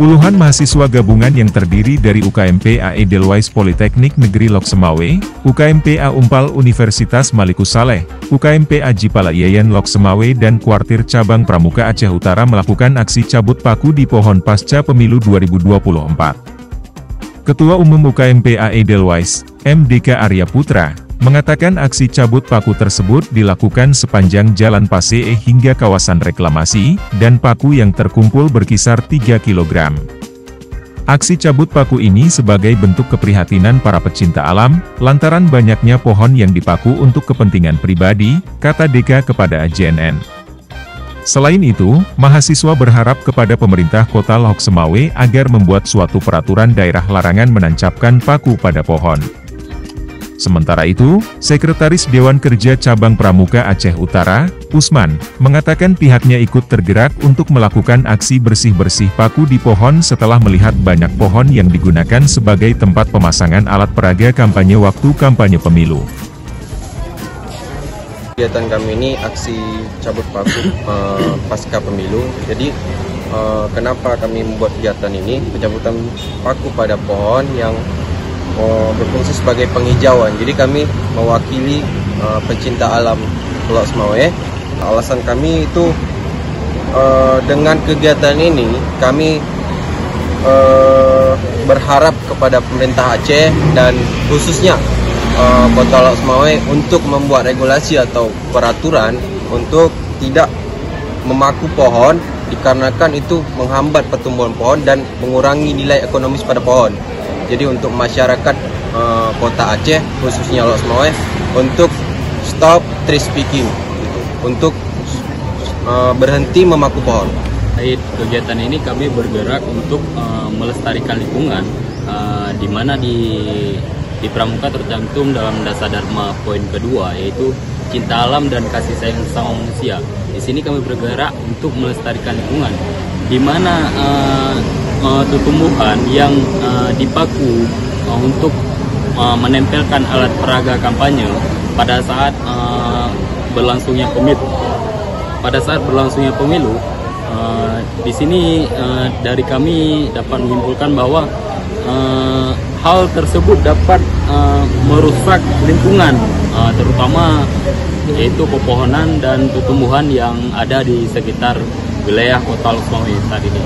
Puluhan mahasiswa gabungan yang terdiri dari UKMPA Edelweiss Politeknik Negeri Loksemawe, UKMPA Umpal Universitas Malikus Saleh, UKMPA Jipala Yayan Loksemawe dan Kuartir Cabang Pramuka Aceh Utara melakukan aksi cabut paku di pohon pasca pemilu 2024. Ketua Umum UKMPA Edelweiss, MDK Arya Putra, mengatakan aksi cabut paku tersebut dilakukan sepanjang Jalan Pasee hingga kawasan reklamasi, dan paku yang terkumpul berkisar 3 kg. Aksi cabut paku ini sebagai bentuk keprihatinan para pecinta alam, lantaran banyaknya pohon yang dipaku untuk kepentingan pribadi, kata DK kepada JNN. Selain itu, mahasiswa berharap kepada pemerintah kota Loksemawe agar membuat suatu peraturan daerah larangan menancapkan paku pada pohon. Sementara itu, Sekretaris Dewan Kerja Cabang Pramuka Aceh Utara, Usman, mengatakan pihaknya ikut tergerak untuk melakukan aksi bersih-bersih paku di pohon setelah melihat banyak pohon yang digunakan sebagai tempat pemasangan alat peraga kampanye waktu kampanye pemilu. Kegiatan kami ini aksi cabut paku pasca pemilu. Jadi, kenapa kami membuat kegiatan ini? Pencabutan paku pada pohon yang berfungsi sebagai penghijauan. Jadi kami mewakili pencinta alam Pulau Loksemawe. Alasan kami itu dengan kegiatan ini kami berharap kepada pemerintah Aceh dan khususnya Kota Loksemawe untuk membuat regulasi atau peraturan untuk tidak memaku pohon dikarenakan itu menghambat pertumbuhan pohon dan mengurangi nilai ekonomis pada pohon. Jadi untuk masyarakat Kota Aceh, khususnya Loksemawe, untuk stop tree speaking, untuk berhenti memaku pohon. Terkait kegiatan ini kami bergerak untuk melestarikan lingkungan, di mana di Pramuka tercantum dalam dasar dharma poin kedua, yaitu cinta alam dan kasih sayang sama manusia. Di sini kami bergerak untuk melestarikan lingkungan, di mana tumbuhan yang dipaku untuk menempelkan alat peraga kampanye pada saat berlangsungnya pemilu. Di sini dari kami dapat menyimpulkan bahwa hal tersebut dapat merusak lingkungan, terutama yaitu pepohonan dan tumbuhan yang ada di sekitar wilayah Kota Loksemawe saat ini.